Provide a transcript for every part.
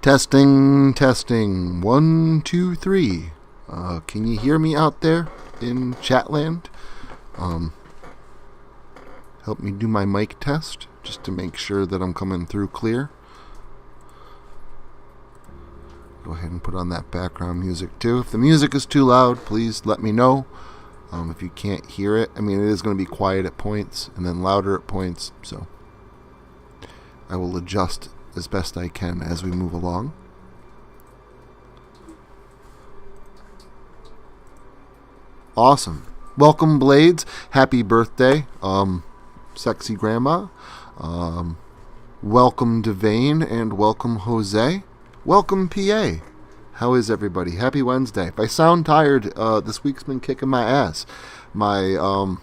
Testing, testing. 1, 2, 3. Can you hear me out there in Chatland? Help me do my mic test just to make sure that I'm coming through clear. Go ahead and put on that background music too. If the music is too loud, please let me know. If you can't hear it, I mean, it is going to be quiet at points and then louder at points, so I will adjust as best I can as we move along. Awesome. Welcome, Blades. Happy birthday, sexy grandma. Welcome, Devane, and welcome, Jose. Welcome, PA. How is everybody? Happy Wednesday. If I sound tired, this week's been kicking my ass. My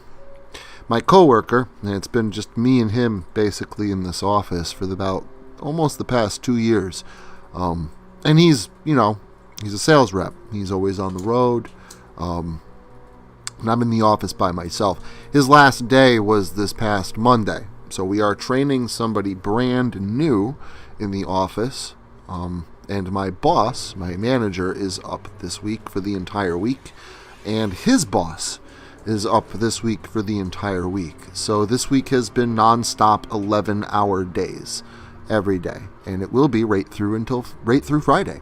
coworker, and it's been just me and him basically in this office for about almost the past 2 years. And he's a sales rep. He's always on the road. And I'm in the office by myself. His last day was this past Monday. So we are training somebody brand new in the office. And my boss, my manager, is up this week for the entire week. And his boss is up this week for the entire week. So this week has been non-stop 11-hour days every day. And it will be right through Friday.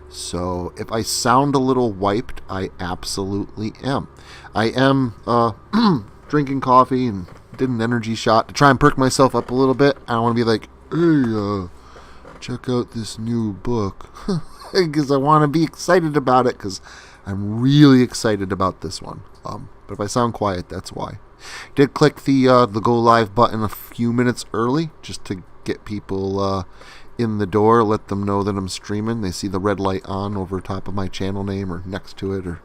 So if I sound a little wiped, I absolutely am. I am drinking coffee and did an energy shot to try and perk myself up a little bit. I don't want to be like, hey, check out this new book, because I want to be excited about it, because I'm really excited about this one. But if I sound quiet, that's why. Did click the go live button a few minutes early, just to get people in the door, let them know that I'm streaming. They see the red light on over top of my channel name or next to it, or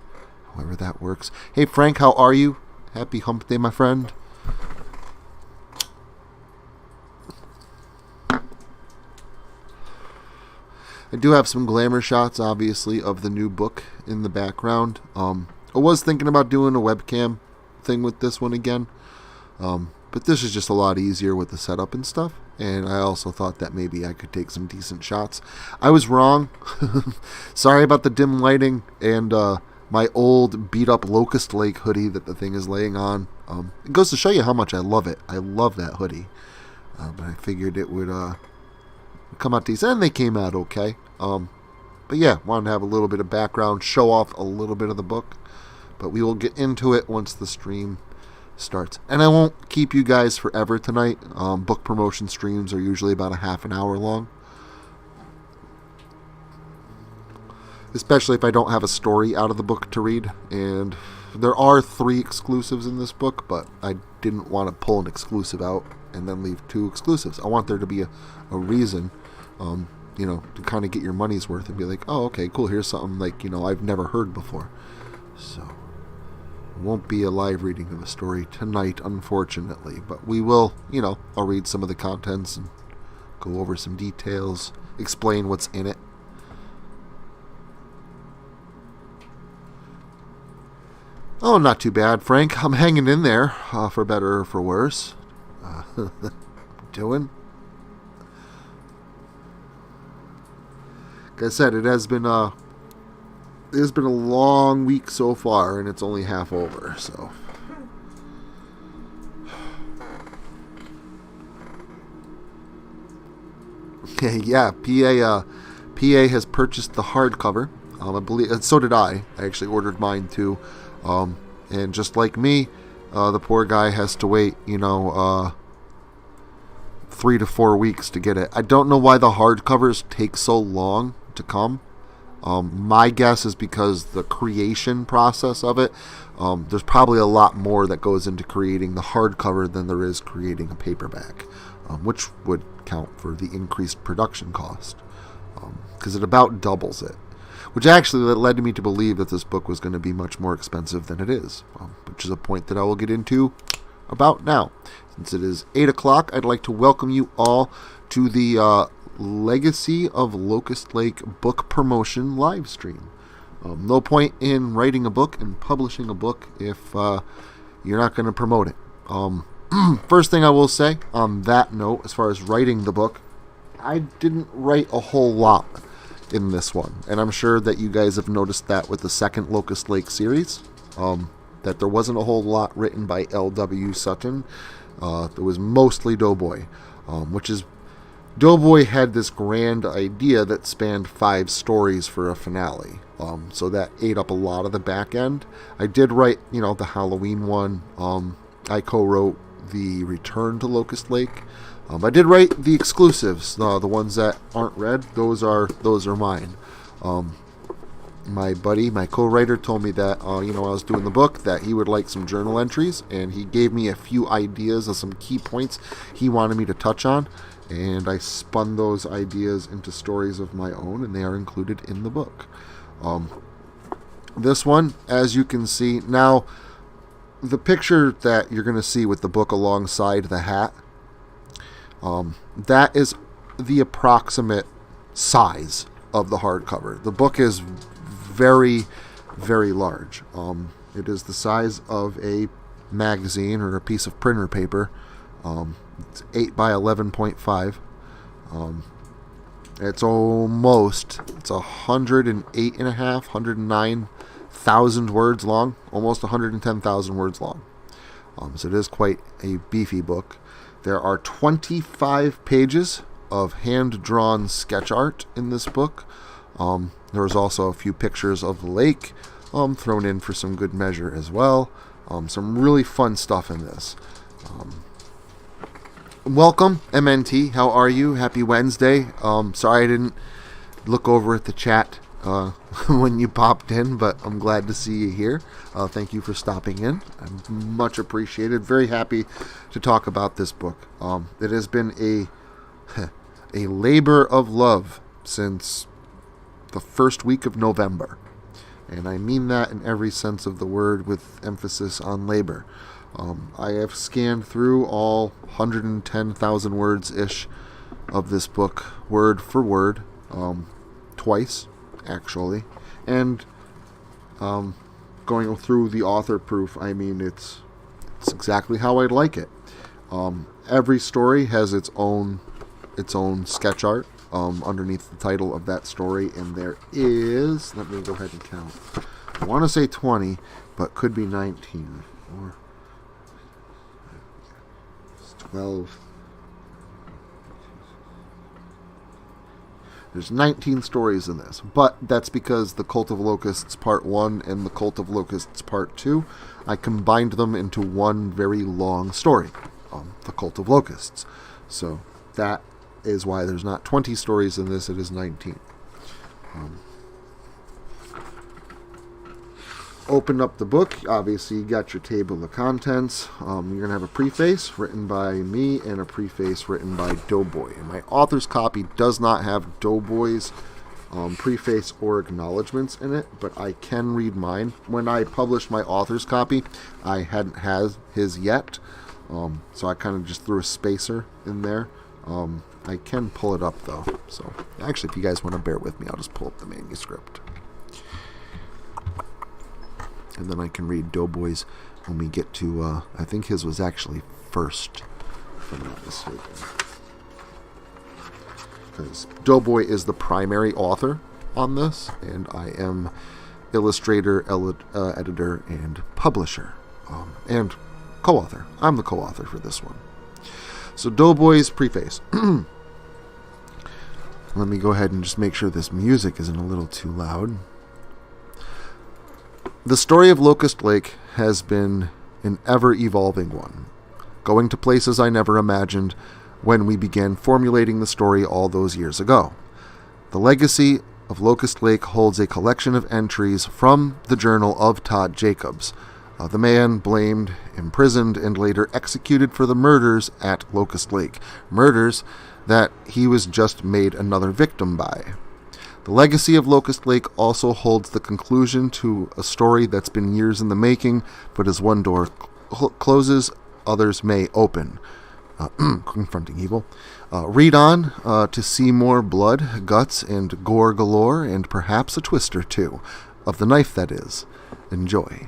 however that works. Hey Frank, how are you? Happy hump day, my friend. I do have some glamour shots, obviously, of the new book in the background. I was thinking about doing a webcam thing with this one again, but this is just a lot easier with the setup and stuff, and I also thought that maybe I could take some decent shots. I was wrong. Sorry about the dim lighting and my old beat-up Locust Lake hoodie that the thing is laying on. It goes to show you how much I love it. I love that hoodie, but I figured it would come out decent, and they came out okay. But yeah, wanted to have a little bit of background, show off a little bit of the book, but we will get into it once the stream starts. And I won't keep you guys forever tonight. Book promotion streams are usually about a half an hour long, especially if I don't have a story out of the book to read. And there are 3 exclusives in this book, but I didn't want to pull an exclusive out and then leave 2 exclusives. I want there to be a reason, to kind of get your money's worth and be like, oh, okay, cool, here's something like, I've never heard before. So, it won't be a live reading of a story tonight, unfortunately, but we will, I'll read some of the contents and go over some details, explain what's in it. Oh, not too bad, Frank. I'm hanging in there, for better or for worse. Doing. Like I said, it has been a long week so far, and it's only half over. So, okay, yeah. PA has purchased the hardcover. I believe, and so did I. I actually ordered mine too. And just like me, the poor guy has to wait, 3 to 4 weeks to get it. I don't know why the hardcovers take so long to come. My guess is because the creation process of it, there's probably a lot more that goes into creating the hardcover than there is creating a paperback, which would count for the increased production cost, because it about doubles it, which actually led me to believe that this book was going to be much more expensive than it is, which is a point that I will get into about now. Since it is 8 o'clock, I'd like to welcome you all to the Legacy of Locust Lake book promotion live stream. No point in writing a book and publishing a book if you're not going to promote it. First thing I will say on that note, as far as writing the book, I didn't write a whole lot in this one. And I'm sure that you guys have noticed that with the second Locust Lake series, that there wasn't a whole lot written by L.W. Suton. There was mostly Doughboy, Doughboy had this grand idea that spanned 5 stories for a finale. So that ate up a lot of the back end. I did write, the Halloween one. I co-wrote the Return to Locust Lake. I did write the exclusives, the ones that aren't read. Those are mine. My buddy, my co-writer, told me that I was doing the book, that he would like some journal entries, and he gave me a few ideas of some key points he wanted me to touch on, and I spun those ideas into stories of my own, and they are included in the book. This one, as you can see now, the picture that you're going to see with the book alongside the hat, that is the approximate size of the hardcover. The book is very, very large. It is the size of a magazine or a piece of printer paper. It's 8 by 11.5. It's 108.5, 109,000 words long, almost 110,000 words long. So it is quite a beefy book. There are 25 pages of hand-drawn sketch art in this book. There was also a few pictures of the lake thrown in for some good measure as well. Some really fun stuff in this. Welcome, MNT. How are you? Happy Wednesday. Sorry I didn't look over at the chat when you popped in, but I'm glad to see you here. Thank you for stopping in. I'm much appreciated. Very happy to talk about this book. It has been a labor of love since the first week of November. And I mean that in every sense of the word, with emphasis on labor. I have scanned through all 110,000 words-ish of this book, word for word, twice, actually. And going through the author proof, I mean, it's exactly how I'd like it. Every story has its own sketch art underneath the title of that story, and there is, let me go ahead and count. I want to say 20, but could be 19 or 12. There's 19 stories in this, but that's because the Cult of Locusts Part 1 and the Cult of Locusts Part 2, I combined them into one very long story, the Cult of Locusts. So that is why there's not 20 stories in this, it is 19. Open up the book. Obviously, you got your table of contents. You're going to have a preface written by me and a preface written by Doughboy. And my author's copy does not have Doughboy's preface or acknowledgments in it, but I can read mine. When I published my author's copy, I hadn't had his yet, so I kind of just threw a spacer in there. I can pull it up, though. So, actually, if you guys want to bear with me, I'll just pull up the manuscript. And then I can read Doughboy's when we get to, I think his was actually first, if I'm not mistaken. Because Doughboy is the primary author on this, and I am illustrator, editor, and publisher, and co-author. I'm the co-author for this one. So Doughboy's preface. Let me go ahead and just make sure this music isn't a little too loud. The story of Locust Lake has been an ever-evolving one, going to places I never imagined when we began formulating the story all those years ago. The legacy of Locust Lake holds a collection of entries from the journal of Todd Jacobs, the man blamed, imprisoned, and later executed for the murders at Locust Lake, murders that he was just made another victim by. The legacy of Locust Lake also holds the conclusion to a story that's been years in the making, but as one door closes, others may open. Confronting evil. Read on to see more blood, guts, and gore galore, and perhaps a twist or two of the knife that is. Enjoy.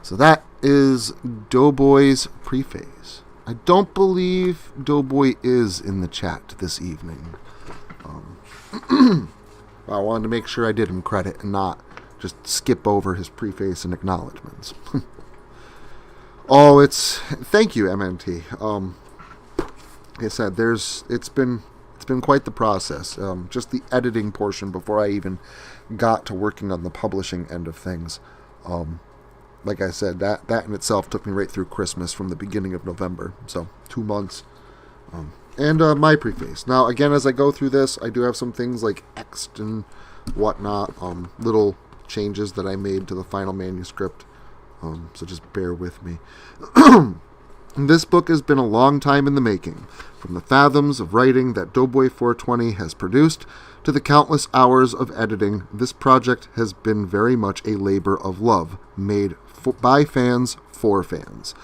So that is Doughboy's preface. I don't believe Doughboy is in the chat this evening. I wanted to make sure I did him credit and not just skip over his preface and acknowledgments. Thank you, MNT. Like I said, it's been quite the process. Just the editing portion before I even got to working on the publishing end of things. Like I said, that in itself took me right through Christmas from the beginning of November. So 2 months. And my preface. Now, again, as I go through this, I do have some things like X'd and whatnot, little changes that I made to the final manuscript. So just bear with me. This book has been a long time in the making. From the fathoms of writing that Doughboy 420 has produced to the countless hours of editing, this project has been very much a labor of love, made by fans for fans.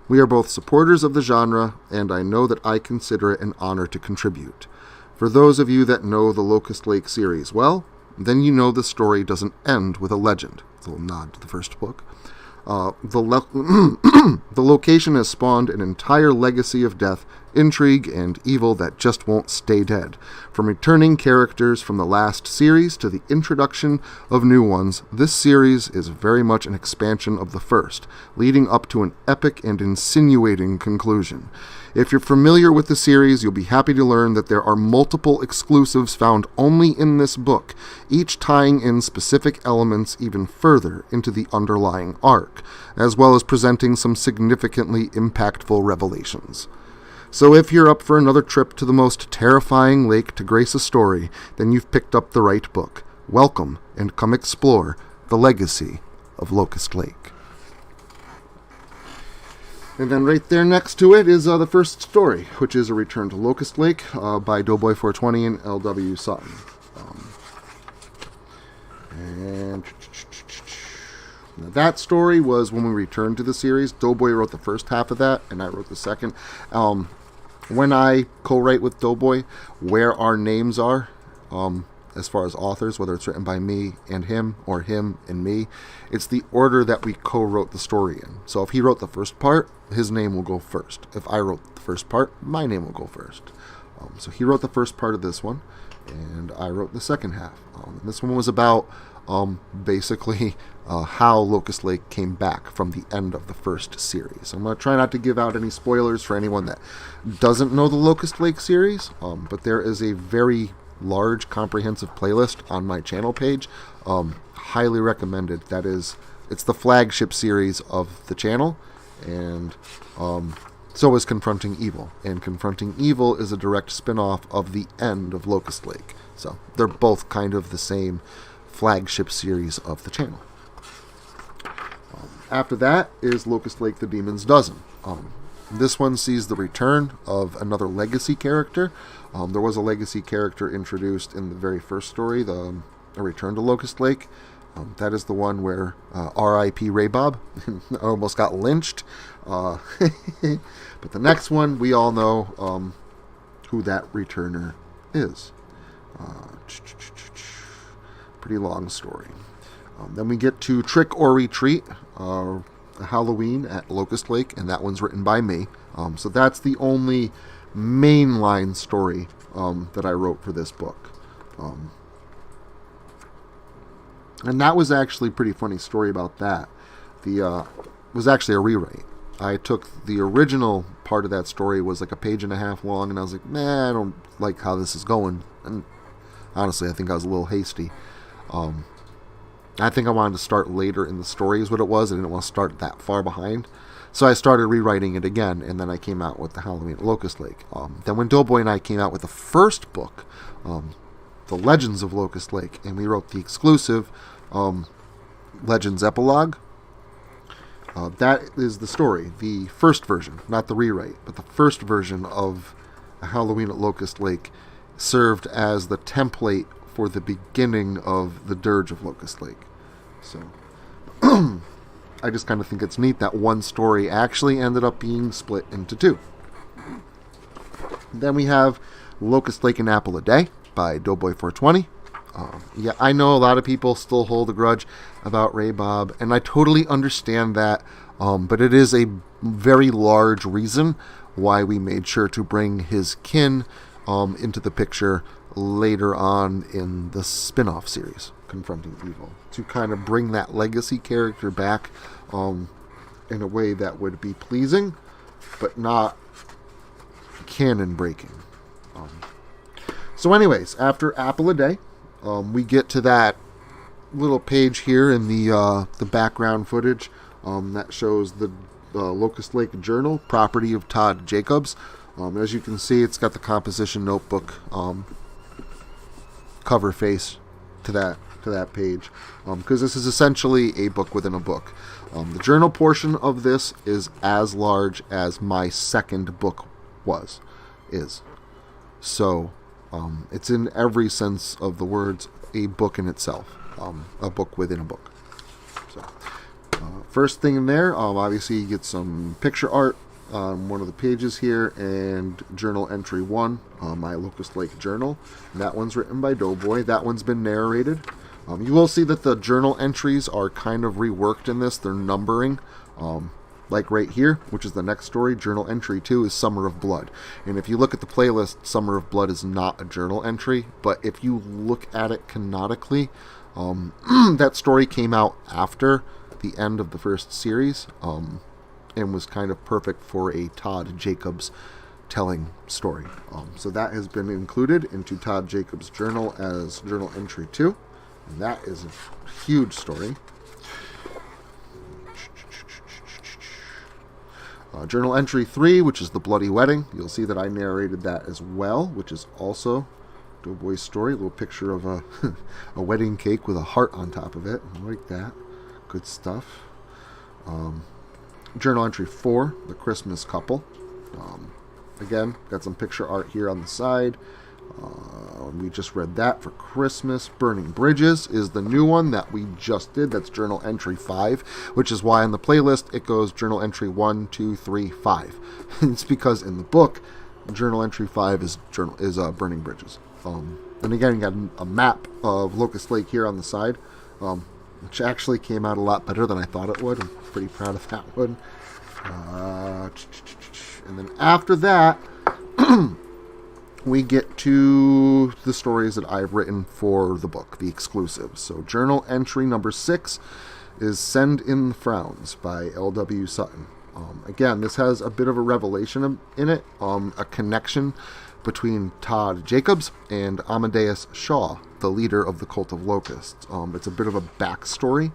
We are both supporters of the genre, and I know that I consider it an honor to contribute. For those of you that know the Locust Lake series well, then you know the story doesn't end with a legend. It's a little nod to the first book. The location has spawned an entire legacy of death, intrigue, and evil that just won't stay dead. From returning characters from the last series to the introduction of new ones, this series is very much an expansion of the first, leading up to an epic and insinuating conclusion. If you're familiar with the series, you'll be happy to learn that there are multiple exclusives found only in this book, each tying in specific elements even further into the underlying arc, as well as presenting some significantly impactful revelations. So if you're up for another trip to the most terrifying lake to grace a story, then you've picked up the right book. Welcome, and come explore the legacy of Locust Lake. And then right there next to it is the first story, which is A Return to Locust Lake by Doughboy 420 and L.W. Suton. And that story was when we returned to the series. Doughboy wrote the first half of that, and I wrote the second. When I co-write with Doughboy, where our names are, as far as authors, whether it's written by me and him, or him and me, it's the order that we co-wrote the story in. So if he wrote the first part, his name will go first. If I wrote the first part, my name will go first. So he wrote the first part of this one, and I wrote the second half. This one was about basically how Locust Lake came back from the end of the first series. I'm going to try not to give out any spoilers for anyone that doesn't know the Locust Lake series, but there is a very large comprehensive playlist on my channel page. Highly recommended. It's the flagship series of the channel, and so is Confronting Evil. And Confronting Evil is a direct spin-off of the end of Locust Lake. So they're both kind of the same flagship series of the channel. After that is Locust Lake: The Demon's Dozen. This one sees the return of another legacy character. There was a legacy character introduced in the very first story, A Return to Locust Lake. That is the one where R.I.P. Ray Bob almost got lynched. But the next one, we all know who that returner is. Pretty long story. Then we get to Trick or Retreat, Halloween at Locust Lake, and that one's written by me. So that's the only mainline story that I wrote for this book. And that was actually a pretty funny story about that. Was actually a rewrite. I took the original part of that story, was like a page and a half long, and I was like, I don't like how this is going. And honestly, I think I was a little hasty. I think I wanted to start later in the story is what it was. I didn't want to start that far behind. So I started rewriting it again, and then I came out with the Halloween at Locust Lake. Then when Doughboy and I came out with the first book, The Legends of Locust Lake, and we wrote the exclusive Legends Epilogue, that is the story, the first version, not the rewrite, but the first version of Halloween at Locust Lake served as the template for the beginning of the Dirge of Locust Lake. So I just kind of think it's neat that one story actually ended up being split into two. Then we have Locust Lake: An Apple a Day by Doughboy 420. Yeah, I know a lot of people still hold a grudge about Ray Bob, and I totally understand that, but it is a very large reason why we made sure to bring his kin into the picture, later on in the spin-off series, Confronting Evil, to kind of bring that legacy character back in a way that would be pleasing, but not canon breaking. So anyways, after Apple a Day, we get to that little page here in the background footage that shows the Locust Lake Journal, property of Todd Jacobs. As you can see, it's got the composition notebook cover face to that page, because this is essentially a book within a book. The journal portion of this is as large as my second book is. So it's in every sense of the words a book in itself, a book within a book. So first thing in there, obviously you get some picture art on one of the pages here, and journal entry 1, my Locust Lake Journal. And that one's written by Doughboy. That one's been narrated. You will see that the journal entries are kind of reworked in this. They're numbering. Like right here, which is the next story, journal entry 2 is Summer of Blood. And if you look at the playlist, Summer of Blood is not a journal entry, but if you look at it canonically, that story came out after the end of the first series, and was kind of perfect for a Todd Jacobs telling story. So that has been included into Todd Jacobs' journal as journal entry 2, and that is a huge story. Journal entry 3, which is the Bloody Wedding. You'll see that I narrated that as well, which is also Doughboy's story. A little picture of a wedding cake with a heart on top of it. I like that. Good stuff. Journal entry 4, the Christmas Couple. Again, got some picture art here on the side. We just read that for Christmas. Burning Bridges is the new one that we just did. That's journal entry 5, which is why on the playlist it goes journal entry 1, 2, 3, 5. It's because in the book, journal entry 5 is Burning Bridges. And again, you got a map of Locust Lake here on the side, which actually came out a lot better than I thought it would. I'm pretty proud of that one. And then after that, we get to the stories that I've written for the book, the exclusives. So journal entry number 6 is Send in the Frowns by L.W. Suton. Again, this has a bit of a revelation in it, a connection between Todd Jacobs and Amadeus Shaw, the leader of the Cult of Locusts. It's a bit of a backstory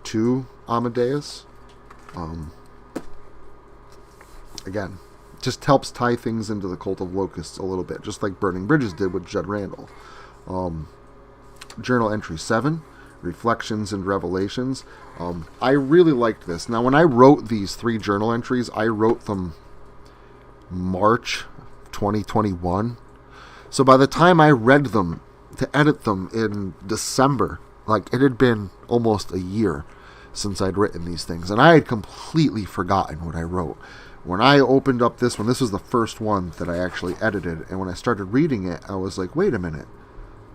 to Amadeus. Again, just helps tie things into the Cult of Locusts a little bit, just like Burning Bridges did with Judd Randall. Journal entry 7, Reflections and Revelations. I really liked this. Now, when I wrote these 3 journal entries, I wrote them March 2021. So by the time I read them to edit them in December, like, it had been almost a year since I'd written these things, and I had completely forgotten what I wrote. When I opened up this one, this was the first one that I actually edited, and when I started reading it, I was like, wait a minute,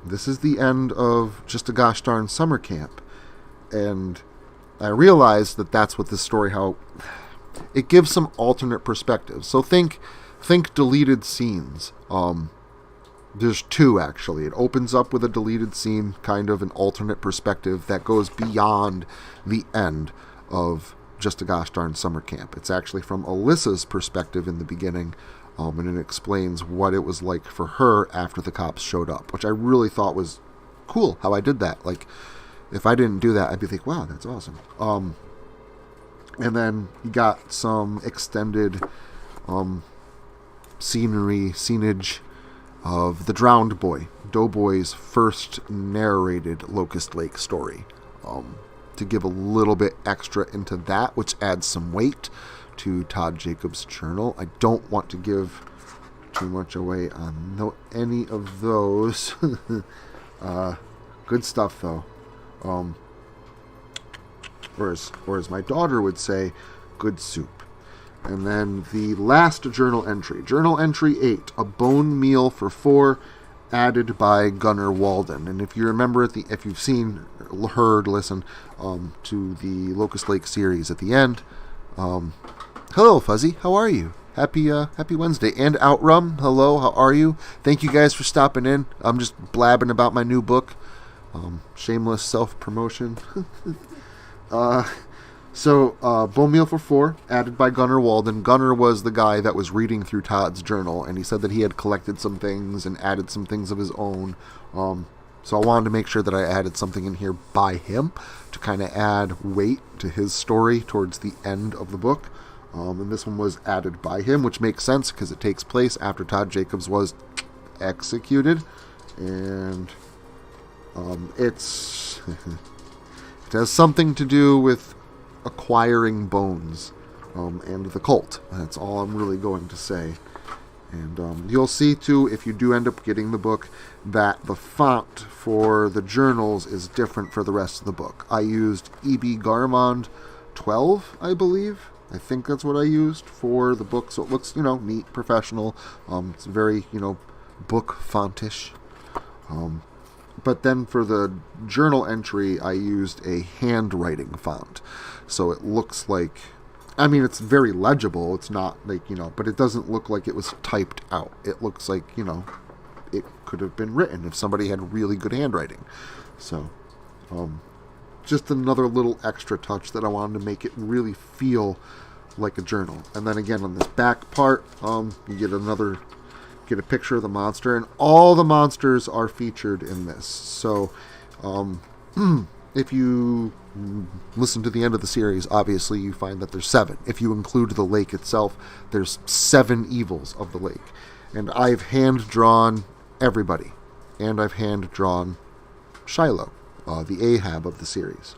this is the end of Just a Gosh Darn Summer Camp. And I realized that that's what this story, how it gives some alternate perspectives. So think deleted scenes. There's 2, actually. It opens up with a deleted scene, kind of an alternate perspective that goes beyond the end of Just a Gosh Darn Summer Camp. It's actually from Alyssa's perspective in the beginning, and it explains what it was like for her after the cops showed up, which I really thought was cool how I did that. Like, if I didn't do that, I'd be like, wow, that's awesome. And then you got some extended scenage of The Drowned Boy, Doughboy's first narrated Locust Lake story, to give a little bit extra into that, which adds some weight to Todd Jacobs' journal. I don't want to give too much away on any of those. Good stuff, though. Or as my daughter would say, good soup. And then the last journal entry 8, A Bone Meal for 4, added by Gunnar Walden. And if you remember, if you've seen, heard, listened to the Locust Lake series at the end, hello, Fuzzy, how are you? happy Wednesday. And Outrum, hello, how are you? Thank you guys for stopping in. I'm just blabbing about my new book. Shameless self-promotion. Bone Meal for Four, added by Gunnar Walden. Gunnar was the guy that was reading through Todd's journal, and he said that he had collected some things and added some things of his own. So I wanted to make sure that I added something in here by him to kind of add weight to his story towards the end of the book. And this one was added by him, which makes sense because it takes place after Todd Jacobs was executed. And it has something to do with acquiring bones and the cult. That's all I'm really going to say. And you'll see, too, if you do end up getting the book, that the font for the journals is different for the rest of the book. I used E.B. Garmond 12, I believe. I think that's what I used for the book, so it looks, neat, professional. It's very, book fontish. But then for the journal entry, I used a handwriting font. So it looks like, it's very legible. It's not like, but it doesn't look like it was typed out. It looks like, it could have been written if somebody had really good handwriting. So, just another little extra touch that I wanted to make it really feel like a journal. And then again, on this back part, you get a picture of the monster, and all the monsters are featured in this. So, if you listen to the end of the series, obviously you find that there's 7. If you include the lake itself, there's 7 evils of the lake. And I've hand-drawn everybody. And I've hand-drawn Shiloh, the Ahab of the series.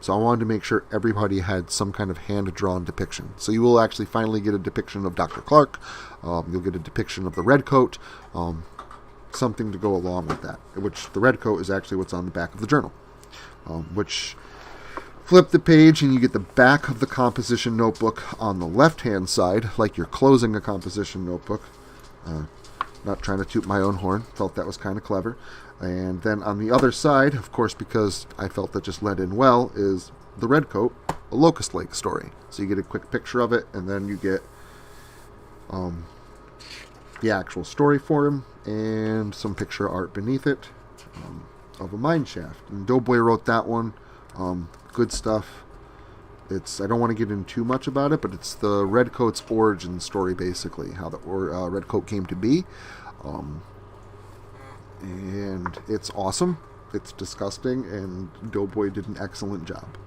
So I wanted to make sure everybody had some kind of hand-drawn depiction. So you will actually finally get a depiction of Dr. Clark. You'll get a depiction of the Redcoat. Something to go along with that. Which the Redcoat is actually what's on the back of the journal. Which flip the page and you get the back of the composition notebook on the left-hand side, like you're closing a composition notebook. Not trying to toot my own horn. Felt that was kind of clever. And then on the other side, of course, because I felt that just led in well, is the Redcoat, a Locust Lake story. So you get a quick picture of it, and then you get the actual story for him, and some picture art beneath it of a mine shaft. And Doughboy wrote that one. Good stuff. I don't want to get into too much about it, but it's the Redcoat's origin story, basically, how the Redcoat came to be. And it's awesome. It's disgusting, and Doughboy did an excellent job.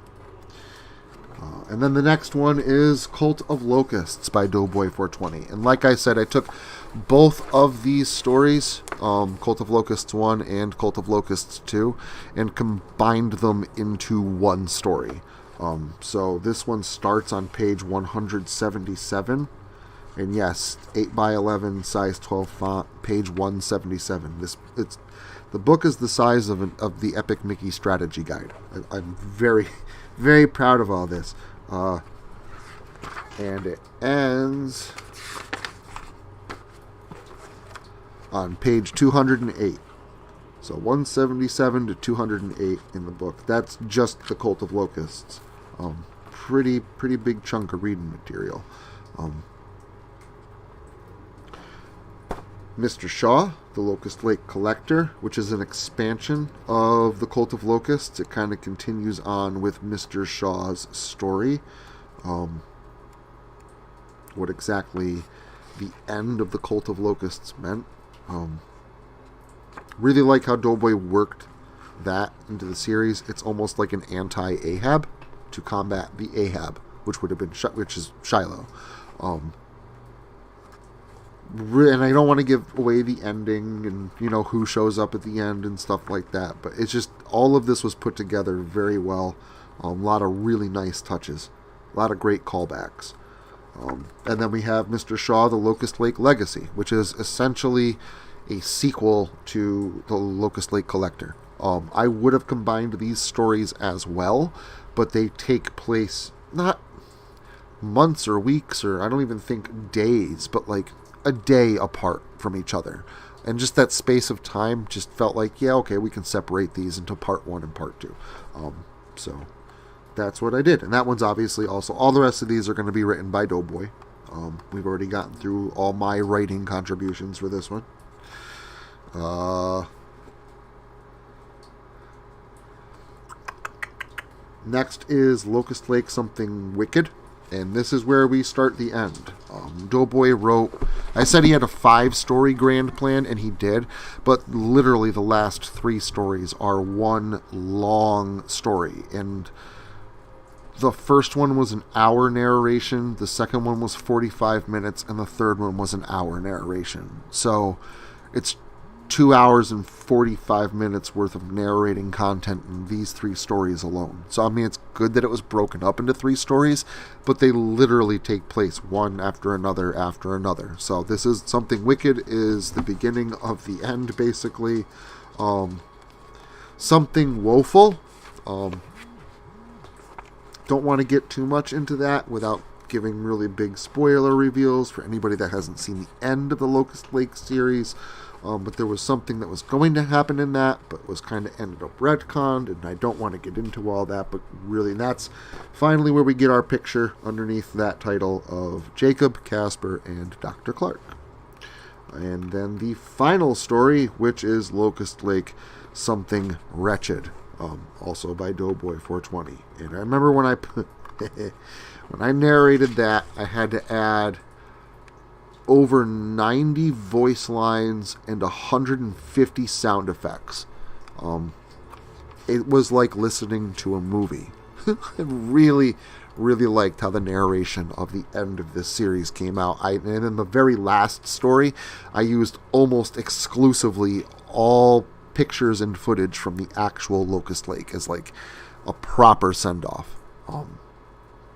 And then the next one is Cult of Locusts by Doughboy 420. And like I said, I took both of these stories, Cult of Locusts 1 and Cult of Locusts 2, and combined them into one story. So this one starts on page 177. And yes, 8x11, size 12 font, page 177. The book is the size of the Epic Mickey Strategy Guide. I'm very, very proud of all this. And it ends on page 208. So 177 to 208 in the book. That's just the Cult of Locusts. Pretty big chunk of reading material. Mr. Shaw, the Locust Lake Collector, which is an expansion of the Cult of Locusts. It kind of continues on with Mr. Shaw's story. What exactly the end of the Cult of Locusts meant. Really like how Doughboy worked that into the series. It's almost like an anti-Ahab to combat the Ahab, which would have been which is Shiloh. And I don't want to give away the ending and, who shows up at the end and stuff like that. But it's just, all of this was put together very well. A lot of really nice touches. A lot of great callbacks. And then we have Mr. Shaw, the Locust Lake Legacy, which is essentially a sequel to the Locust Lake Collector. I would have combined these stories as well, but they take place not months or weeks, or I don't even think days, but like a day apart from each other. And just that space of time just felt like, yeah, okay, we can separate these into part 1 and part 2. So that's what I did. And that one's obviously also, all the rest of these are going to be written by Doughboy. We've already gotten through all my writing contributions for this one. Next is Locust Lake Something Wicked, and this is where we start the end. Doughboy wrote, I said he had a 5-story grand plan, and he did, but literally the last 3 stories are one long story, and the first one was an hour narration, the second one was 45 minutes, and the third one was an hour narration. So it's 2 hours and 45 minutes worth of narrating content in these 3 stories alone. So, I mean, it's good that it was broken up into 3 stories, but they literally take place one after another after another. So this is Something Wicked is the beginning of the end, basically. Something Woeful. Don't want to get too much into that without giving really big spoiler reveals for anybody that hasn't seen the end of the Locust Lake series. But there was something that was going to happen in that, but was kind of ended up retconned, and I don't want to get into all that, but really that's finally where we get our picture underneath that title of Jacob, Casper, and Dr. Clark. And then the final story, which is Locust Lake Something Wretched, also by Doughboy 420. And I remember when when I narrated that, I had to add over 90 voice lines and 150 sound effects. It was like listening to a movie. I really, really liked how the narration of the end of this series came out. And in the very last story, I used almost exclusively all pictures and footage from the actual Locust Lake as like a proper send-off.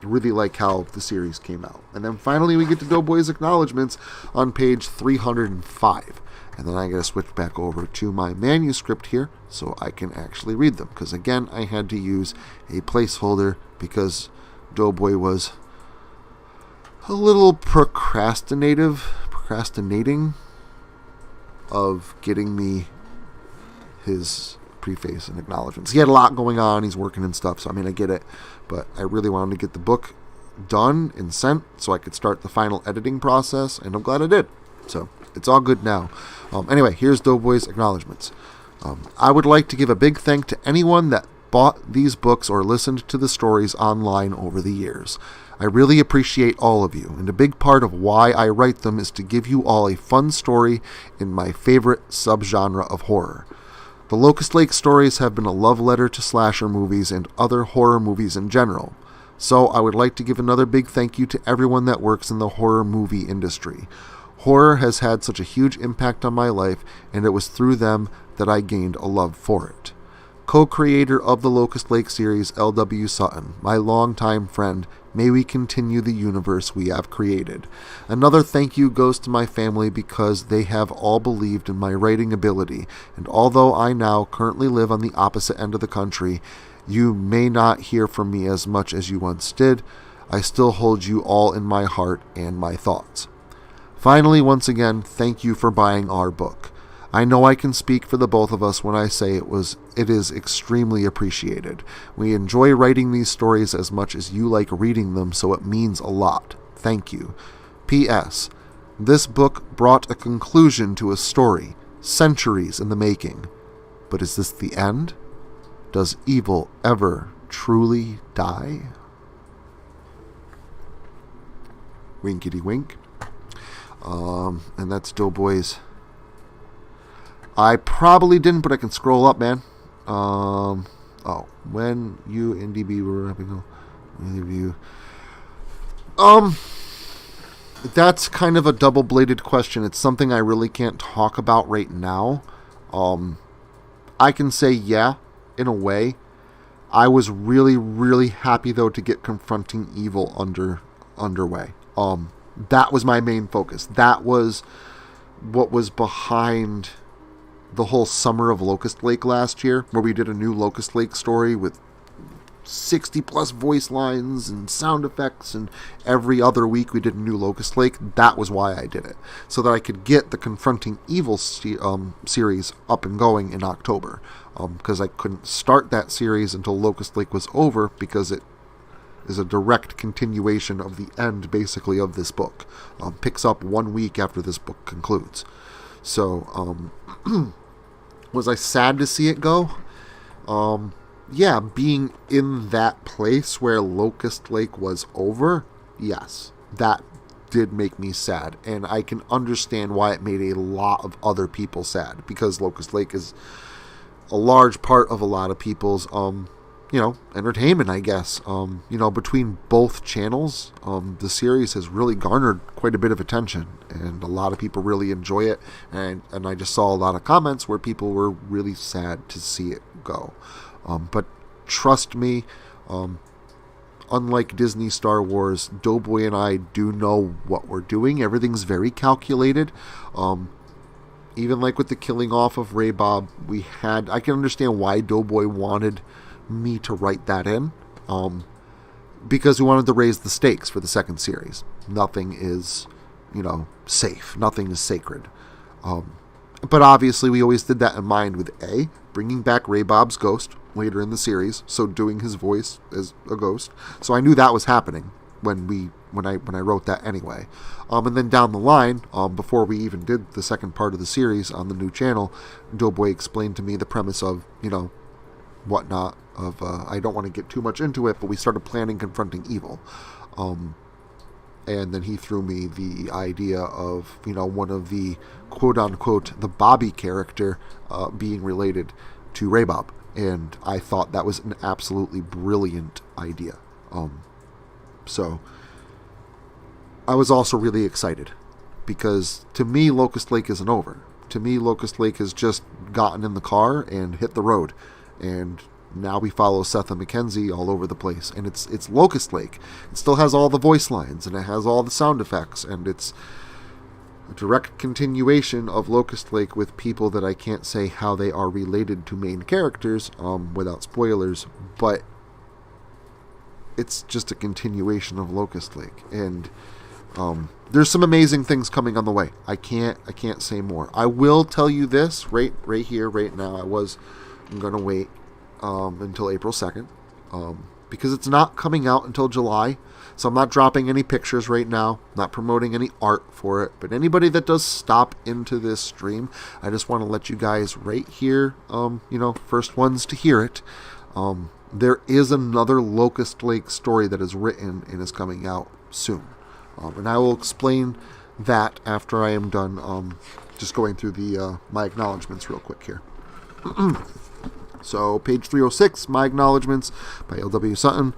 Really like how the series came out. And then finally we get to Doughboy's acknowledgments on page 305. And then I gotta switch back over to my manuscript here so I can actually read them. Because again, I had to use a placeholder because Doughboy was a little procrastinating of getting me his preface and acknowledgments. He had a lot going on. He's working and stuff. So, I mean, I get it. But I really wanted to get the book done and sent so I could start the final editing process. And I'm glad I did. So, it's all good now. Anyway, here's Doughboy's acknowledgments. I would like to give a big thank to anyone that bought these books or listened to the stories online over the years. I really appreciate all of you, and a big part of why I write them is to give you all a fun story in my favorite subgenre of horror. The Locust Lake stories have been a love letter to slasher movies and other horror movies in general. So I would like to give another big thank you to everyone that works in the horror movie industry. Horror has had such a huge impact on my life, and it was through them that I gained a love for it. Co-creator of the Locust Lake series, L.W. Suton, my longtime friend, may we continue the universe we have created. Another thank you goes to my family because they have all believed in my writing ability, and although I now currently live on the opposite end of the country, you may not hear from me as much as you once did. I still hold you all in my heart and my thoughts. Finally, once again, thank you for buying our book. I know I can speak for the both of us when I say it is extremely appreciated. We enjoy writing these stories as much as you like reading them, so it means a lot. Thank you. P.S. This book brought a conclusion to a story, centuries in the making. But is this the end? Does evil ever truly die? Winkety wink. And that's Doughboy's. I probably didn't, but I can scroll up, man. When you and DB were wrapping review. That's kind of a double-bladed question. It's something I really can't talk about right now. I can say yeah, in a way. I was really, really happy though to get Confronting Evil underway. That was my main focus. That was what was behind the whole summer of Locust Lake last year, where we did a new Locust Lake story with 60 plus voice lines and sound effects, and every other week we did a new Locust Lake. That was why I did it, so that I could get the Confronting Evil series up and going in October, because I couldn't start that series until Locust Lake was over, because is a direct continuation of the end, basically, of this book. Picks up 1 week after this book concludes. So, was I sad to see it go? Yeah, being in that place where Locust Lake was over, yes, that did make me sad. And I can understand why it made a lot of other people sad, because Locust Lake is a large part of a lot of people's, entertainment, I guess. Between both channels, the series has really garnered quite a bit of attention, and a lot of people really enjoy it. And I just saw a lot of comments where people were really sad to see it go. But trust me, unlike Disney Star Wars, Doughboy and I do know what we're doing. Everything's very calculated. Even like with the killing off of Ray Bob, I can understand why Doughboy wanted me to write that in, because we wanted to raise the stakes for the second series. Nothing is, safe. Nothing is sacred. But obviously we always did that in mind with bringing back Ray Bob's ghost later in the series, so doing his voice as a ghost. So I knew that was happening when I wrote that anyway. And then down the line, before we even did the second part of the series on the new channel, Doughboy explained to me the premise of, whatnot, of, I don't want to get too much into it, but we started planning confronting evil. And then he threw me the idea of, one of the quote-unquote, the Bobby character being related to Ray Bob. And I thought that was an absolutely brilliant idea. So I was also really excited, because to me, Locust Lake isn't over. To me, Locust Lake has just gotten in the car and hit the road. And now we follow Seth and Mackenzie all over the place. And it's Locust Lake. It still has all the voice lines, and it has all the sound effects, and it's a direct continuation of Locust Lake with people that I can't say how they are related to main characters without spoilers, but it's just a continuation of Locust Lake. And there's some amazing things coming on the way. I can't say more. I will tell you this right here, right now. I'm going to wait until April 2nd, because it's not coming out until July. So I'm not dropping any pictures right now, not promoting any art for it. But anybody that does stop into this stream, I just want to let you guys right here, first ones to hear it. There is another Locust Lake story that is written and is coming out soon. And I will explain that after I am done just going through my acknowledgments real quick here. So, page 306, my acknowledgments by L.W. Suton.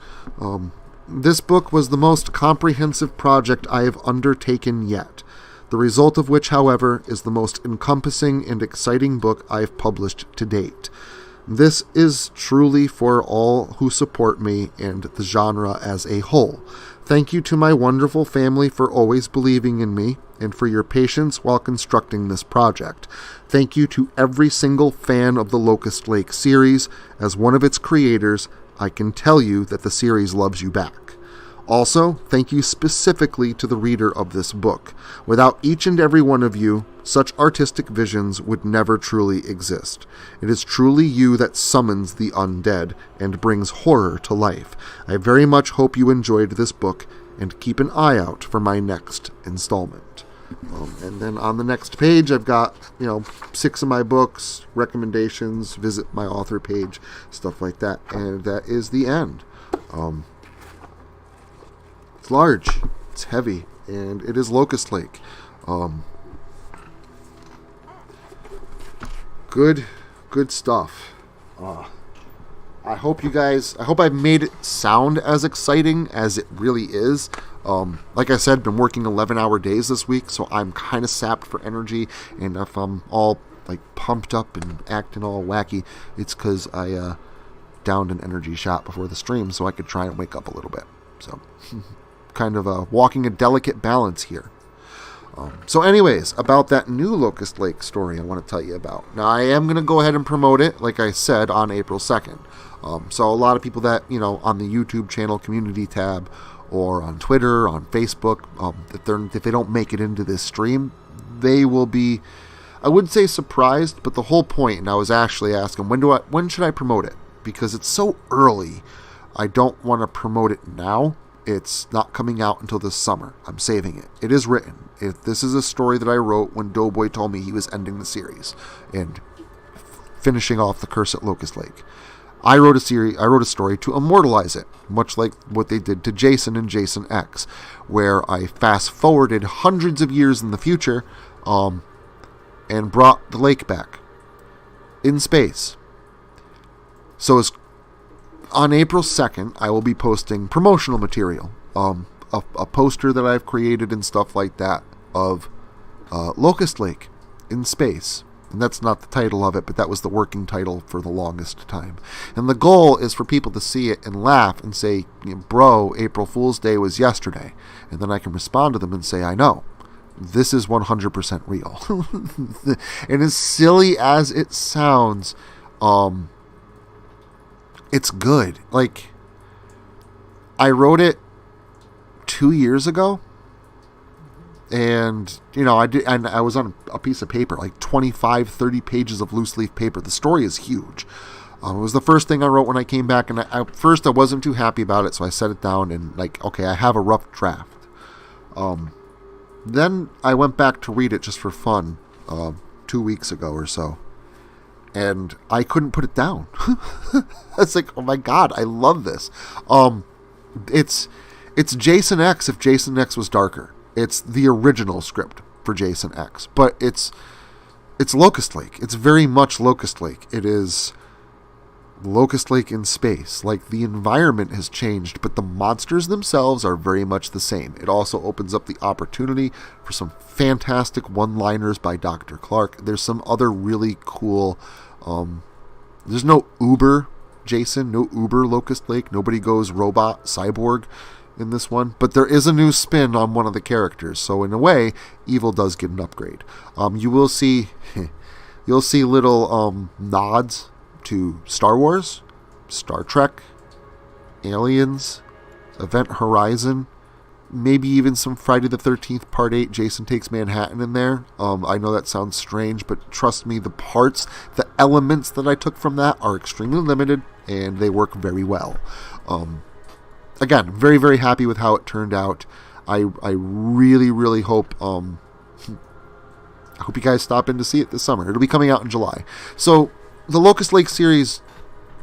This book was the most comprehensive project I have undertaken yet, the result of which, however, is the most encompassing and exciting book I have published to date. This is truly for all who support me and the genre as a whole. Thank you to my wonderful family for always believing in me and for your patience while constructing this project. Thank you to every single fan of the Locust Lake series. As one of its creators, I can tell you that the series loves you back. Also, thank you specifically to the reader of this book. Without each and every one of you, such artistic visions would never truly exist. It is truly you that summons the undead and brings horror to life. I very much hope you enjoyed this book, and keep an eye out for my next installment. And then on the next page, I've got, 6 of my books, recommendations, visit my author page, stuff like that. And that is the end. It's large, it's heavy, and it is Locust Lake. Good stuff. I hope I've made it sound as exciting as it really is. Like I said, been working 11-hour days this week, so I'm kind of sapped for energy, and if I'm all pumped up and acting all wacky, it's because I downed an energy shot before the stream so I could try and wake up a little bit. So kind of walking a delicate balance here. So anyways, about that new Locust Lake story I want to tell you about. Now, I am going to go ahead and promote it, like I said, on April 2nd. So a lot of people that, on the YouTube channel community tab or on Twitter, on Facebook, if they don't make it into this stream, they will be, I wouldn't say surprised, but the whole point, and I was actually asking, when should I promote it? Because it's so early. I don't want to promote it now. It's not coming out until this summer. I'm saving it. It is written. This is a story that I wrote when Doughboy told me he was ending the series and finishing off the Curse at Locust Lake. I wrote a story to immortalize it, much like what they did to Jason in Jason X, where I fast forwarded hundreds of years in the future, and brought the lake back in space. So on April 2nd, I will be posting promotional material, a poster that I've created and stuff like that of Locust Lake in space. And that's not the title of it, but that was the working title for the longest time. And the goal is for people to see it and laugh and say, bro, April Fool's Day was yesterday. And then I can respond to them and say, I know. This is 100% real. And as silly as it sounds, it's good. Like, I wrote it 2 years ago. And, I was on a piece of paper, like 25, 30 pages of loose leaf paper. The story is huge. It was the first thing I wrote when I came back, and at first I wasn't too happy about it, so I set it down and, okay, I have a rough draft. Then I went back to read it just for fun 2 weeks ago or so, and I couldn't put it down. It's like, oh my God, I love this. It's Jason X if Jason X was darker. It's the original script for Jason X, but it's Locust Lake. It's very much Locust Lake. It is Locust Lake in space. Like, the environment has changed, but the monsters themselves are very much the same. It also opens up the opportunity for some fantastic one-liners by Dr. Clark. There's some other really cool... there's no Uber Jason, no Uber Locust Lake. Nobody goes robot, cyborg in this one, but there is a new spin on one of the characters, so in a way evil does get an upgrade. You'll see little nods to Star Wars, Star Trek, Aliens, Event Horizon, maybe even some Friday the 13th Part 8 Jason Takes Manhattan in there. I know that sounds strange, but trust me, the elements that I took from that are extremely limited and they work very well. Again, very, very happy with how it turned out. I really, really hope I hope you guys stop in to see it this summer. It'll be coming out in July. So the Locust Lake series,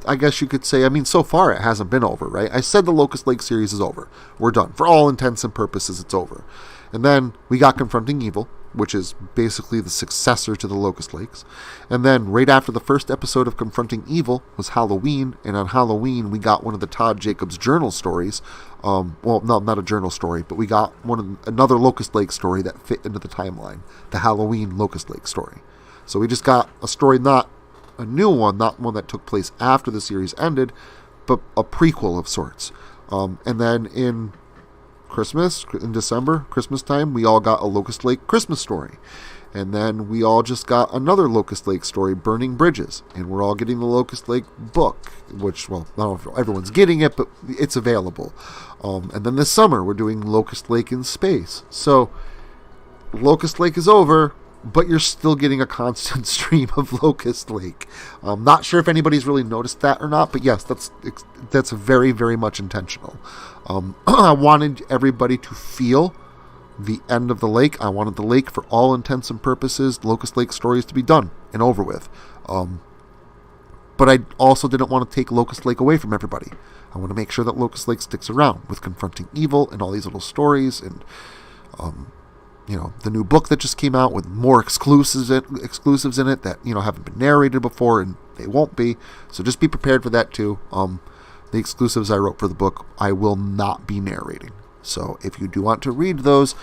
I guess you could say, so far it hasn't been over, right? I said the Locust Lake series is over. We're done. For all intents and purposes, it's over. And then we got Confronting Evil, which is basically the successor to the Locust Lakes. And then right after the first episode of Confronting Evil was Halloween, and on Halloween we got one of the Todd Jacobs journal stories. Well, no, not a journal story, but we got another Locust Lake story that fit into the timeline, the Halloween Locust Lake story. So we just got a story, not a new one, not one that took place after the series ended, but a prequel of sorts. And then in December, Christmas time, we all got a Locust Lake Christmas story. And then we all just got another Locust Lake story, Burning Bridges. And we're all getting the Locust Lake book, which, well, I don't know if everyone's getting it, but it's available. And then this summer, we're doing Locust Lake in space. So, Locust Lake is over, but you're still getting a constant stream of Locust Lake. I'm not sure if anybody's really noticed that or not, but yes, that's very, very much intentional. I wanted everybody to feel the end of the lake. I wanted the lake, for all intents and purposes, Locust Lake stories to be done and over with. But I also didn't want to take Locust Lake away from everybody. I want to make sure that Locust Lake sticks around with Confronting Evil and all these little stories and the new book that just came out with more exclusives in it that, haven't been narrated before, and they won't be. So just be prepared for that too. The exclusives I wrote for the book, I will not be narrating. So if you do want to read those,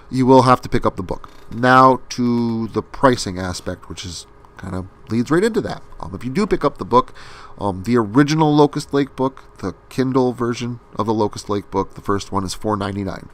you will have to pick up the book. Now to the pricing aspect, which is kind of leads right into that. If you do pick up the book, the original Locust Lake book, the Kindle version of the Locust Lake book, the first one is $4.99.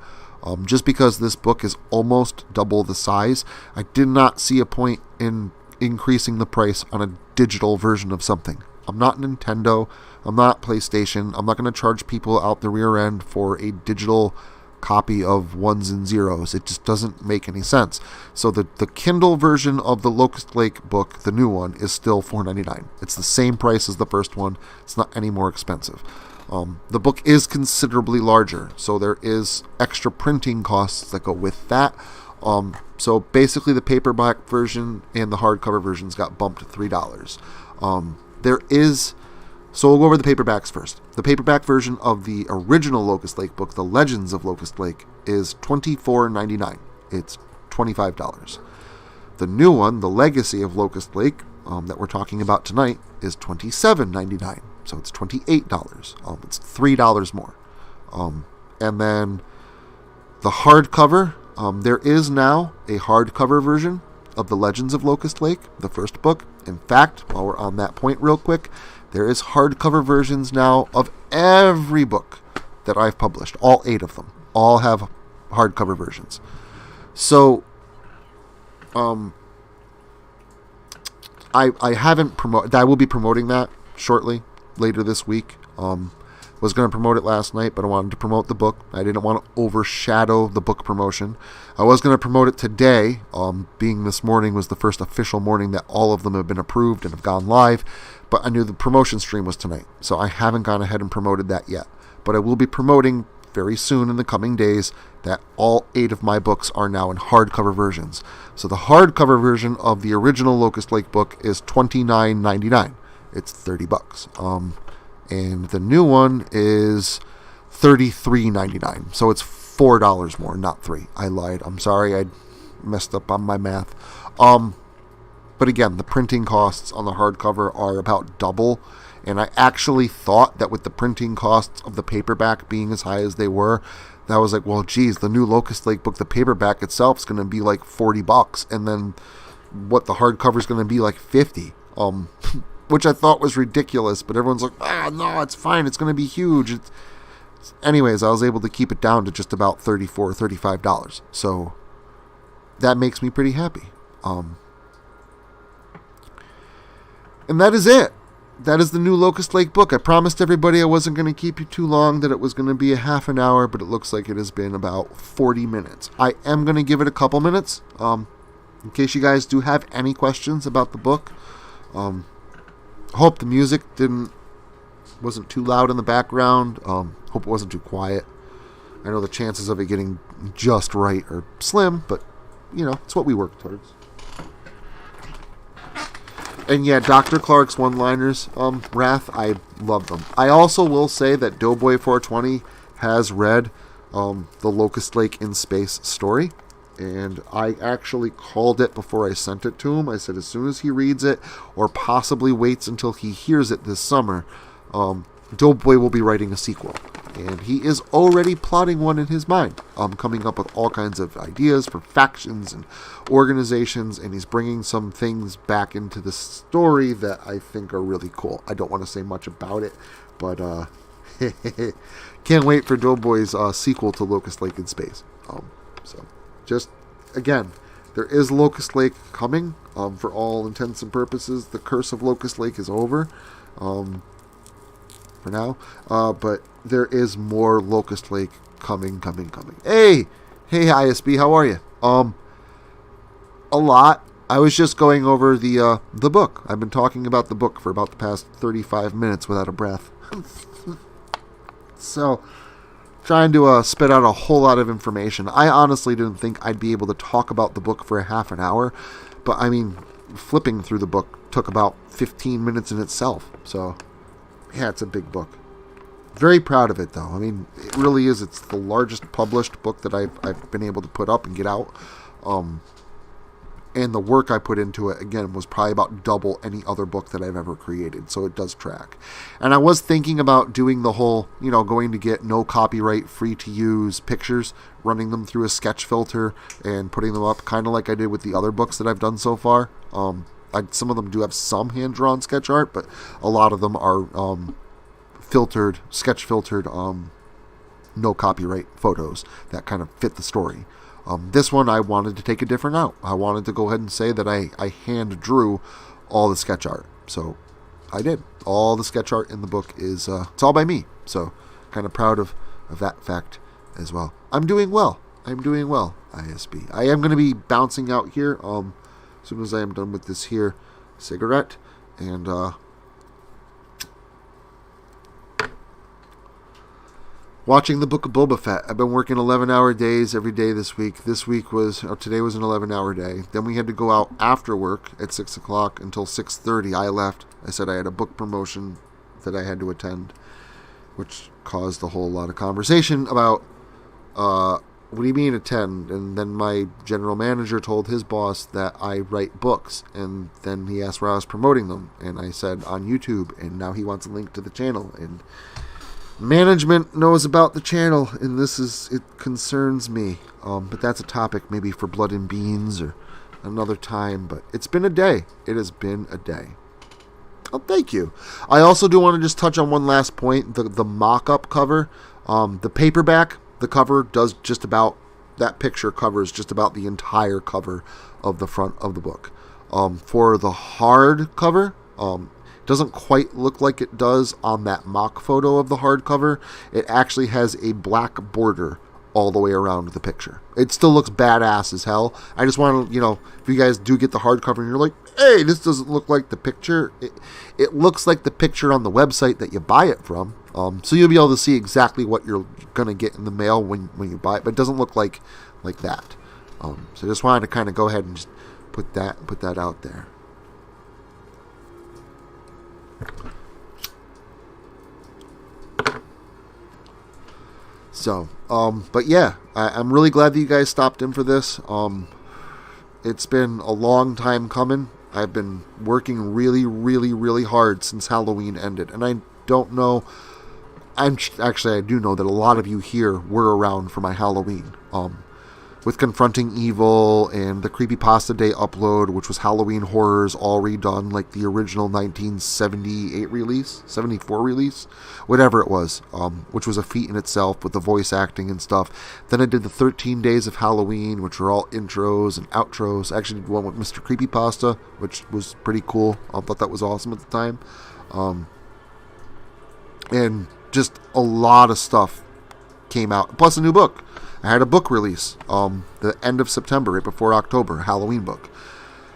Just because this book is almost double the size, I did not see a point in increasing the price on a digital version of something. I'm not Nintendo. I'm not PlayStation. I'm not going to charge people out the rear end for a digital copy of ones and zeros. It just doesn't make any sense. So the Kindle version of the Locust Lake book, the new one, is still $4.99. It's the same price as the first one. It's not any more expensive. The book is considerably larger, so there is extra printing costs that go with that. So basically the paperback version and the hardcover versions got bumped to $3. So we'll go over the paperbacks first. The paperback version of the original Locust Lake book, The Legends of Locust Lake, is $24.99. It's $25. The new one, The Legacy of Locust Lake, that we're talking about tonight, is $27.99. So it's $28. It's $3 more. And then the hardcover, there is now a hardcover version of The Legends of Locust Lake, the first book. In fact, while we're on that point real quick, there is hardcover versions now of every book that I've published. All 8 of them. All have hardcover versions. So, I haven't promoted. I will be promoting that shortly, later this week. Was going to promote it last night, but I wanted to promote the book. I didn't want to overshadow the book promotion. I was going to promote it today, being this morning was the first official morning that all of them have been approved and have gone live, but I knew the promotion stream was tonight, so I haven't gone ahead and promoted that yet. But I will be promoting very soon in the coming days that all 8 of my books are now in hardcover versions. So the hardcover version of the original Locust Lake book is $29.99. It's $30. And the new one is $33.99. So it's $4 more, not $3. I lied. I'm sorry. I messed up on my math. But again, the printing costs on the hardcover are about double. And I actually thought that with the printing costs of the paperback being as high as they were, that I was like, well, geez, the new Locust Lake book, the paperback itself is going to be like $40. And then what the hardcover is going to be like $50. Which I thought was ridiculous, but everyone's like, no, it's fine, it's going to be huge. Anyways, I was able to keep it down to just about $34, $35. So that makes me pretty happy. And that is it. That is the new Locust Lake book. I promised everybody I wasn't going to keep you too long, that it was going to be a half an hour, but it looks like it has been about 40 minutes. I am going to give it a couple minutes, in case you guys do have any questions about the book. Hope the music wasn't too loud in the background. Hope it wasn't too quiet. I know the chances of it getting just right are slim, but, it's what we work towards. And yeah, Dr. Clark's one-liners, Wrath, I love them. I also will say that Doughboy420 has read the Locust Lake in Space story. And I actually called it before I sent it to him. I said as soon as he reads it, or possibly waits until he hears it this summer, Doughboy will be writing a sequel. And he is already plotting one in his mind, coming up with all kinds of ideas for factions and organizations, and he's bringing some things back into the story that I think are really cool. I don't want to say much about it, but can't wait for Doughboy's sequel to Locust Lake in Space. So just, again, there is Locust Lake coming. For all intents and purposes, the curse of Locust Lake is over for now. But there is more Locust Lake coming. Hey, ISB, how are you? A lot. I was just going over the book. I've been talking about the book for about the past 35 minutes without a breath. So, trying to spit out a whole lot of information. I honestly didn't think I'd be able to talk about the book for a half an hour. But, I mean, flipping through the book took about 15 minutes in itself. So, yeah, it's a big book. Very proud of it, though. I mean, it really is. It's the largest published book that I've been able to put up and get out. And the work I put into it, again, was probably about double any other book that I've ever created. So it does track. And I was thinking about doing the whole, going to get no copyright, free to use pictures, running them through a sketch filter and putting them up, kind of like I did with the other books that I've done so far. Some of them do have some hand-drawn sketch art, but a lot of them are sketch filtered, no copyright photos that kind of fit the story. This one, I wanted to take a different route. I wanted to go ahead and say that I hand drew all the sketch art. So I did. All the sketch art in the book is, it's all by me. So kind of proud of that fact as well. I'm doing well, ISB. I am going to be bouncing out here as soon as I am done with this here cigarette. And watching the Book of Boba Fett. I've been working 11-hour days every day this week. Today was an 11-hour day. Then we had to go out after work at 6 o'clock until 6:30. I left. I said I had a book promotion that I had to attend, which caused a whole lot of conversation about, what do you mean attend? And then my general manager told his boss that I write books. And then he asked where I was promoting them. And I said on YouTube. And now he wants a link to the channel. And management knows about the channel, and it concerns me. But that's a topic maybe for Blood and Beans or another time. But it's been a day. It has been a day. Oh, thank you. I also do want to just touch on one last point. The mock-up cover, the paperback, the cover does just about, that picture covers just about the entire cover of the front of the book. For the hard cover, doesn't quite look like it does on that mock photo of the hardcover. It actually has a black border all the way around the picture. It still looks badass as hell. I just want to, if you guys do get the hardcover and you're like, hey, this doesn't look like the picture. It looks like the picture on the website that you buy it from. So you'll be able to see exactly what you're going to get in the mail when you buy it. But it doesn't look like that. So I just wanted to kind of go ahead and just put that out there. So, but yeah, I'm really glad that you guys stopped in for this. It's been a long time coming. I've been working really, really, really hard since Halloween ended. And I don't know, I do know that a lot of you here were around for my Halloween. With Confronting Evil and the Creepypasta Day upload, which was Halloween Horrors all redone, like the original 1978 release, 74 release, whatever it was, which was a feat in itself with the voice acting and stuff. Then I did the 13 Days of Halloween, which were all intros and outros. I actually did one with Mr. Creepypasta, which was pretty cool. I thought that was awesome at the time. And just a lot of stuff came out, plus a new book. I had a book release the end of September, right before October, a Halloween book.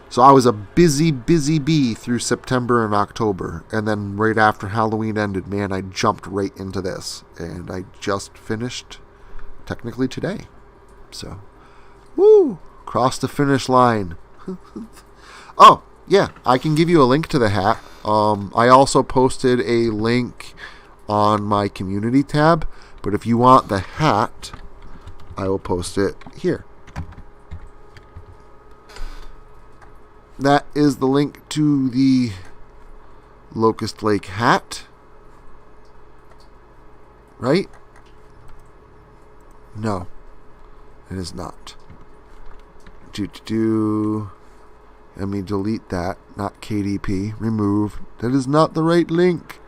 So I was a busy bee through September and October. And then right after Halloween ended, man, I jumped right into this. And I just finished technically today. So, woo, crossed the finish line. Oh, yeah, I can give you a link to the hat. I also posted a link on my community tab. But if you want the hat, I will post it here. That is the link to the Locust Lake hat. Right? No, it is not. Let me delete that. Not KDP. Remove. That is not the right link.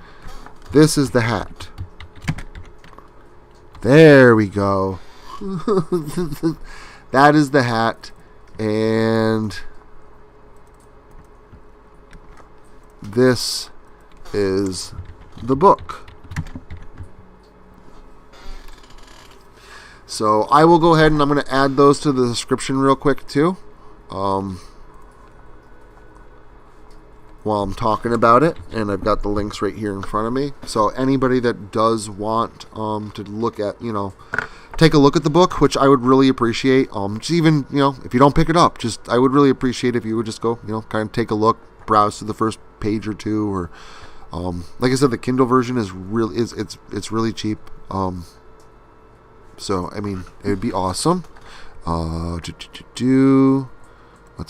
This is the hat. There we go. That is the hat, and this is the book. So I will go ahead and I'm going to add those to the description real quick too, while I'm talking about it, and I've got the links right here in front of me. So anybody that does want to look at, take a look at the book, which I would really appreciate. Just even, if you don't pick it up, I would really appreciate if you would just go, kind of take a look, browse through the first page or two, or, like I said, the Kindle version is it's really cheap. So, I mean, it would be awesome. Let's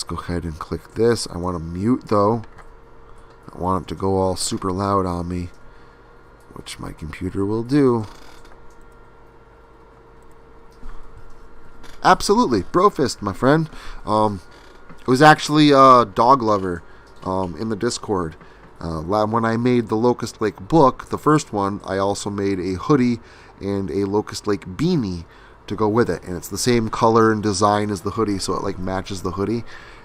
go ahead and click this. I want to mute, though. I don't want it to go all super loud on me, which my computer will do. Absolutely. Brofist, my friend. It was actually Dog Lover in the Discord. When I made the Locust Lake book, the first one, I also made a hoodie and a Locust Lake beanie to go with it. And it's the same color and design as the hoodie, so it matches the hoodie.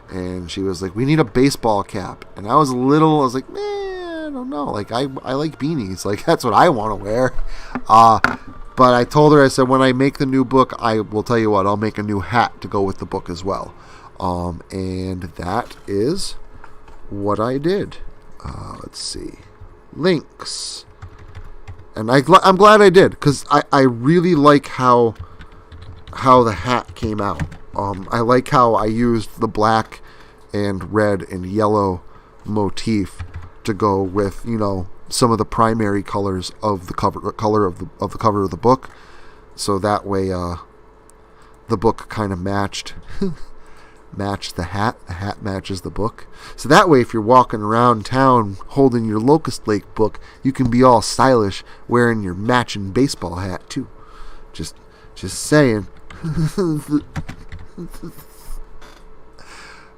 And she was like, we need a baseball cap. And I was like, man, I don't know. I like beanies. That's what I want to wear. But I told her, I said, when I make the new book, I will tell you what, I'll make a new hat to go with the book as well. And that is what I did. Let's see. Links. And I'm glad I did, because I really like how the hat came out. I like how I used the black and red and yellow motif to go with, you know, some of the primary colors of the color of the cover of the book. So that way the book kind of matched the hat. The hat matches the book. So that way, if you're walking around town holding your Locust Lake book, you can be all stylish wearing your matching baseball hat too. Just saying.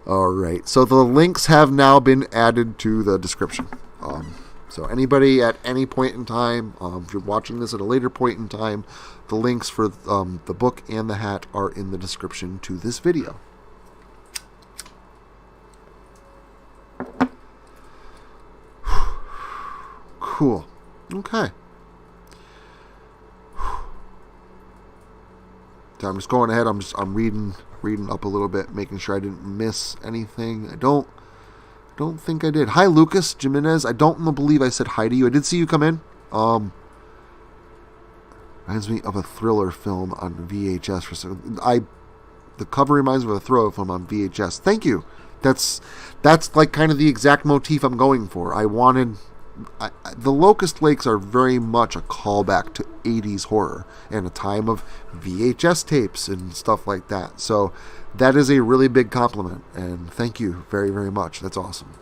All right. So the links have now been added to the description. So anybody at any point in time, if you're watching this at a later point in time, the links for the book and the hat are in the description to this video. Cool. Okay. So I'm just going ahead. I'm reading up a little bit, making sure I didn't miss anything. I don't think I did. Hi, Lucas Jimenez. I don't believe I said hi to you. I did see you come in. Reminds me of a thriller film on VHS. The cover reminds me of a thriller film on VHS. Thank you. That's like kind of the exact motif I'm going for. The Locust Lakes are very much a callback to 80s horror and a time of VHS tapes and stuff like that. So that is a really big compliment, and thank you very, very much. That's awesome.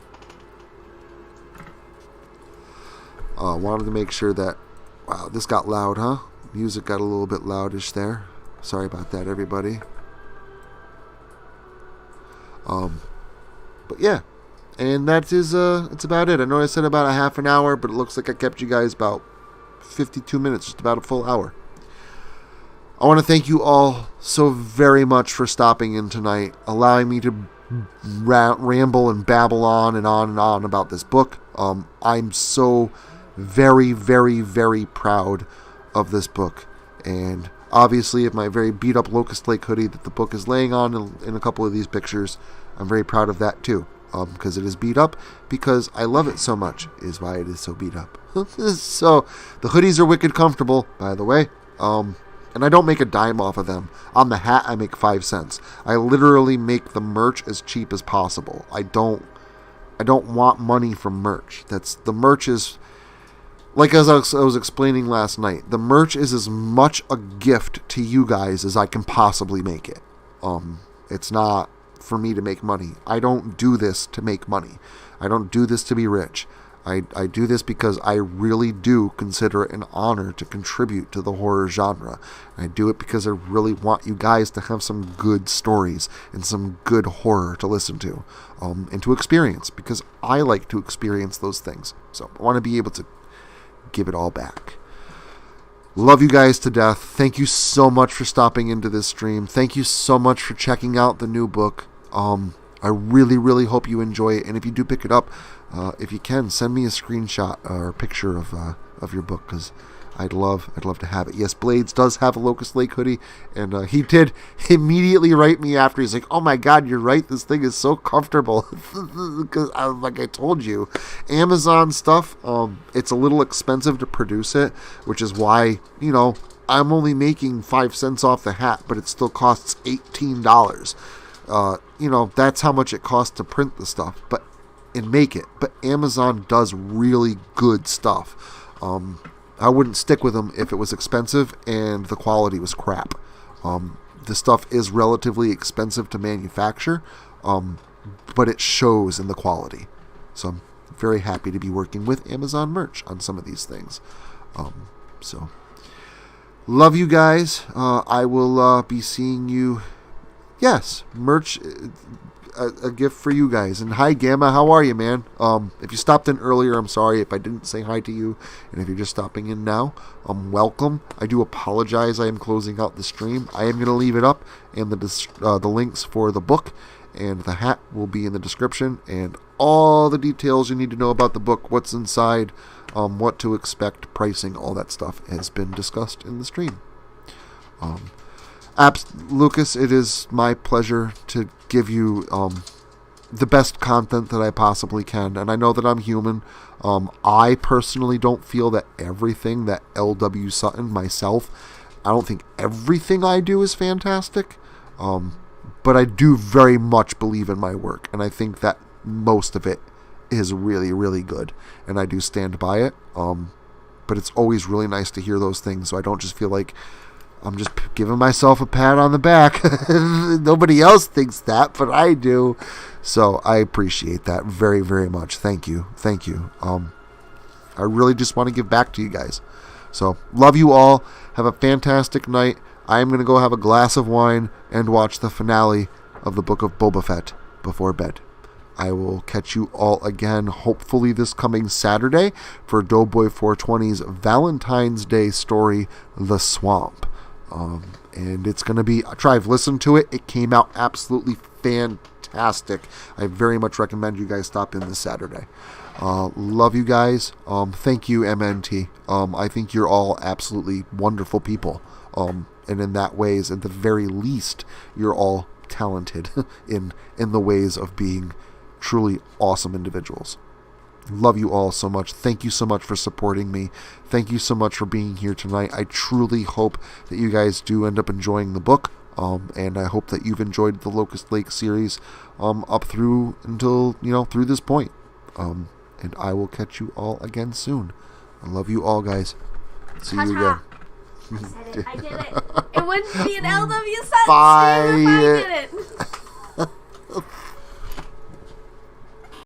Wanted to make sure that... Wow, this got loud, huh? Music got a little bit loudish there. Sorry about that, everybody. But yeah. And that is, it's about it. I know I said about a half an hour, but it looks like I kept you guys about 52 minutes, just about a full hour. I want to thank you all so very much for stopping in tonight, allowing me to ramble and babble on and on and on about this book. I'm so very, very, very proud of this book. And obviously, of my very beat-up Locust Lake hoodie that the book is laying on in a couple of these pictures, I'm very proud of that too. Because it is beat up, because I love it so much, is why it is so beat up. So, the hoodies are wicked comfortable, by the way. And I don't make a dime off of them. On the hat, I make 5 cents. I literally make the merch as cheap as possible. I don't want money from merch. The merch is, like as I was explaining last night, the merch is as much a gift to you guys as I can possibly make it. It's not for me to make money. I don't do this to make money. I don't do this to be rich. I do this because I really do consider it an honor to contribute to the horror genre. I do it because I really want you guys to have some good stories and some good horror to listen to and to experience, because I like to experience those things. So I want to be able to give it all back. Love you guys to death. Thank you so much for stopping into this stream. Thank you so much for checking out the new book. I really, really hope you enjoy it. And if you do pick it up, if you can, send me a screenshot or a picture of your book, because I'd love to have it. Yes, Blades does have a Locust Lake hoodie, and he did immediately write me after. He's like, "Oh my God, you're right. This thing is so comfortable." Because like I told you, Amazon stuff, it's a little expensive to produce it, which is why, you know, I'm only making 5 cents off the hat, but it still costs $18. You know, that's how much it costs to print the stuff, and make it. But Amazon does really good stuff. I wouldn't stick with them if it was expensive and the quality was crap. The stuff is relatively expensive to manufacture, but it shows in the quality. So I'm very happy to be working with Amazon merch on some of these things. So love you guys. I will be seeing you. Yes, merch, a gift for you guys. And hi, Gamma, how are you, man? If you stopped in earlier, I'm sorry if I didn't say hi to you. And if you're just stopping in now, welcome. I do apologize. I am closing out the stream. I am going to leave it up, and the links for the book and the hat will be in the description. And all the details you need to know about the book, what's inside, what to expect, pricing, all that stuff has been discussed in the stream. Lucas, it is my pleasure to give you the best content that I possibly can. And I know that I'm human. I personally don't feel that everything that L.W. Suton, myself, I don't think everything I do is fantastic. But I do very much believe in my work. And I think that most of it is really, really good. And I do stand by it. But it's always really nice to hear those things, so I don't just feel like I'm just giving myself a pat on the back. Nobody else thinks that, but I do. So I appreciate that very, very much. Thank you. Thank you. I really just want to give back to you guys. So love you all. Have a fantastic night. I am going to go have a glass of wine and watch the finale of the Book of Boba Fett before bed. I will catch you all again, hopefully this coming Saturday, for Doughboy 420's Valentine's Day story, The Swamp. And it's going to be, I've listened to it. It came out absolutely fantastic. I very much recommend you guys stop in this Saturday. Love you guys. Thank you, MNT. I think you're all absolutely wonderful people. And in that ways, at the very least, you're all talented in the ways of being truly awesome individuals. Love you all so much. Thank you so much for supporting me. Thank you so much for being here tonight. I truly hope that you guys do end up enjoying the book. And I hope that you've enjoyed the Locust Lake series up through until, through this point. And I will catch you all again soon. I love you all, guys. See you again. I said it. I did it. It wouldn't be an LW Sutton Bye. stream if I did it.